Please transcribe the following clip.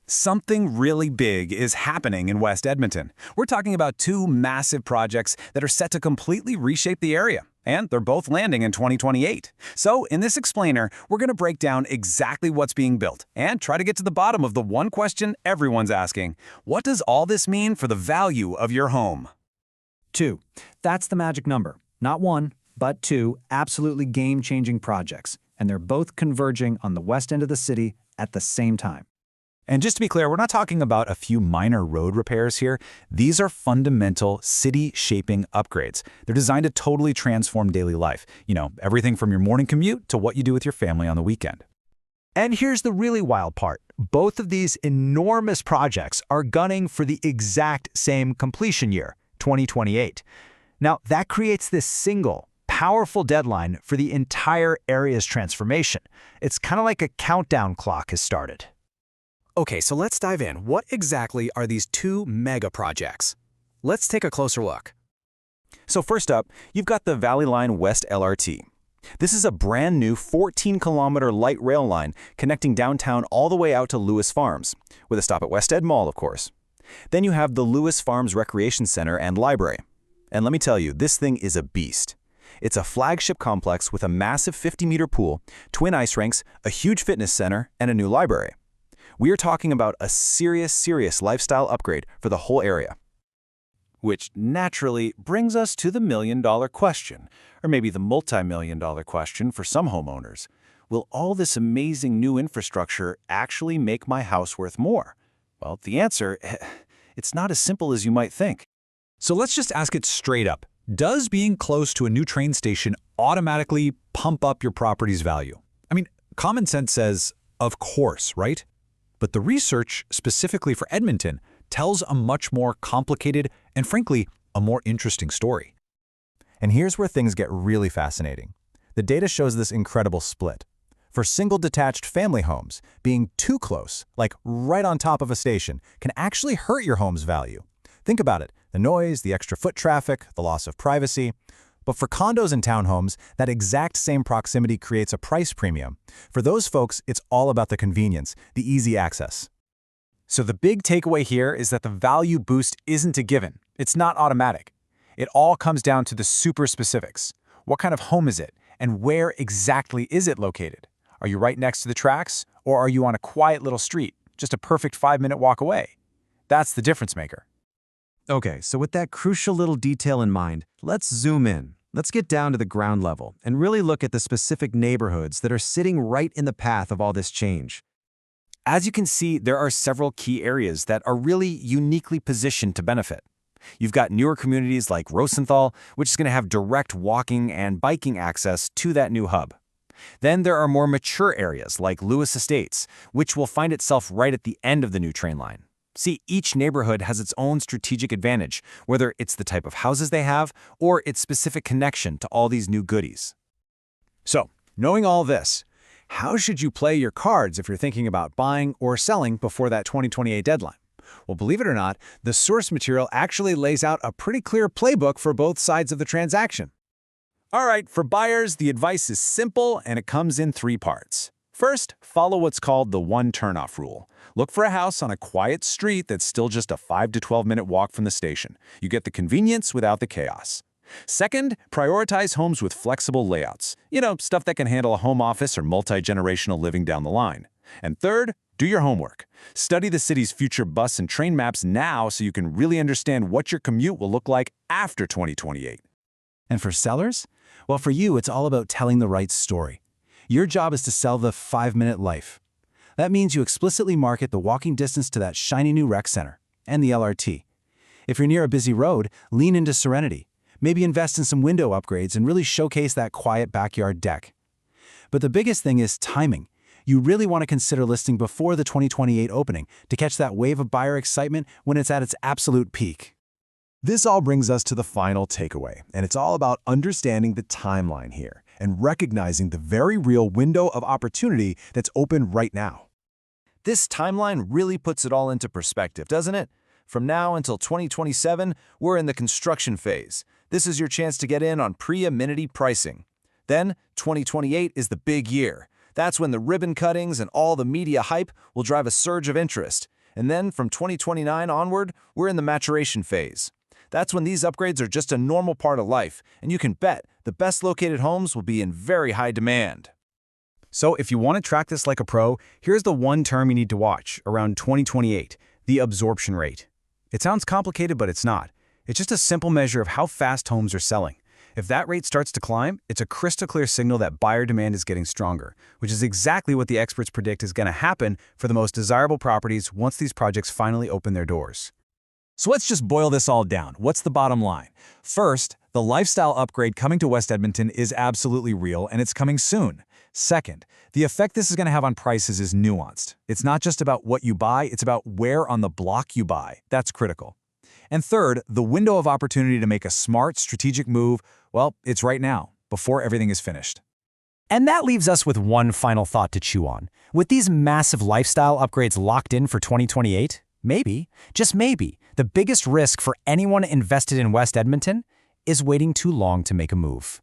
Something really big is happening in West Edmonton. We're talking about two massive projects that are set to completely reshape the area, and they're both landing in 2028. So in this explainer, we're going to break down exactly what's being built and try to get to the bottom of the one question everyone's asking. What does all this mean for the value of your home? 2. That's the magic number. Not one, but two absolutely game-changing projects, and they're both converging on the west end of the city at the same time. And just to be clear, we're not talking about a few minor road repairs here. These are fundamental city-shaping upgrades. They're designed to totally transform daily life. You know, everything from your morning commute to what you do with your family on the weekend. And here's the really wild part. Both of these enormous projects are gunning for the exact same completion year, 2028. Now, that creates this single, powerful deadline for the entire area's transformation. It's kind of like a countdown clock has started. Okay, so let's dive in. What exactly are these two mega projects? Let's take a closer look. So first up, you've got the Valley Line West LRT. This is a brand new 14-kilometer light rail line connecting downtown all the way out to Lewis Farms, with a stop at West Ed Mall, of course. Then you have the Lewis Farms Recreation Center and Library. And let me tell you, this thing is a beast. It's a flagship complex with a massive 50-meter pool, twin ice rinks, a huge fitness center, and a new library. We are talking about a serious lifestyle upgrade for the whole area. Which naturally brings us to the million-dollar question, or maybe the multi-million-dollar question for some homeowners. Will all this amazing new infrastructure actually make my house worth more? Well, the answer, it's not as simple as you might think. So let's just ask it straight up. Does being close to a new train station automatically pump up your property's value? I mean, common sense says, of course, right? But the research, specifically for Edmonton, tells a much more complicated and, frankly, a more interesting story. And here's where things get really fascinating. The data shows this incredible split. For single detached family homes, being too close, like right on top of a station, can actually hurt your home's value. Think about it, the noise, the extra foot traffic, the loss of privacy. But for condos and townhomes, that exact same proximity creates a price premium. For those folks, it's all about the convenience, the easy access. So the big takeaway here is that the value boost isn't a given. It's not automatic. It all comes down to the super specifics. What kind of home is it? And where exactly is it located? Are you right next to the tracks? Or are you on a quiet little street, just a perfect 5-minute walk away? That's the difference maker. Okay, so with that crucial little detail in mind, let's zoom in. Let's get down to the ground level and really look at the specific neighborhoods that are sitting right in the path of all this change. As you can see, there are several key areas that are really uniquely positioned to benefit. You've got newer communities like Rosenthal, which is going to have direct walking and biking access to that new hub. Then there are more mature areas like Lewis Estates, which will find itself right at the end of the new train line. See, each neighborhood has its own strategic advantage, whether it's the type of houses they have or its specific connection to all these new goodies. So, knowing all this, how should you play your cards if you're thinking about buying or selling before that 2028 deadline? Well, believe it or not, the source material actually lays out a pretty clear playbook for both sides of the transaction. All right, for buyers, the advice is simple and it comes in 3 parts. First, follow what's called the one turnoff rule. Look for a house on a quiet street that's still just a 5 to 12-minute walk from the station. You get the convenience without the chaos. Second, prioritize homes with flexible layouts. You know, stuff that can handle a home office or multi-generational living down the line. And third, do your homework. Study the city's future bus and train maps now so you can really understand what your commute will look like after 2028. And for sellers? Well, for you, it's all about telling the right story. Your job is to sell the 5-minute life. That means you explicitly market the walking distance to that shiny new rec center and the LRT. If you're near a busy road, lean into serenity. Maybe invest in some window upgrades and really showcase that quiet backyard deck. But the biggest thing is timing. You really want to consider listing before the 2028 opening to catch that wave of buyer excitement when it's at its absolute peak. This all brings us to the final takeaway, and it's all about understanding the timeline here and recognizing the very real window of opportunity that's open right now. This timeline really puts it all into perspective, doesn't it? From now until 2027, we're in the construction phase. This is your chance to get in on pre-amenity pricing. Then, 2028 is the big year. That's when the ribbon cuttings and all the media hype will drive a surge of interest. And then from 2029 onward, we're in the maturation phase. That's when these upgrades are just a normal part of life, and you can bet the best located homes will be in very high demand. So if you want to track this like a pro, here's the one term you need to watch around 2028, the absorption rate. It sounds complicated, but it's not. It's just a simple measure of how fast homes are selling. If that rate starts to climb, it's a crystal clear signal that buyer demand is getting stronger, which is exactly what the experts predict is going to happen for the most desirable properties once these projects finally open their doors. So let's just boil this all down. What's the bottom line? First, the lifestyle upgrade coming to West Edmonton is absolutely real, and it's coming soon. Second, the effect this is going to have on prices is nuanced. It's not just about what you buy, it's about where on the block you buy. That's critical. And third, the window of opportunity to make a smart, strategic move, well, it's right now, before everything is finished. And that leaves us with one final thought to chew on. With these massive lifestyle upgrades locked in for 2028, maybe, just maybe, the biggest risk for anyone invested in West Edmonton is waiting too long to make a move.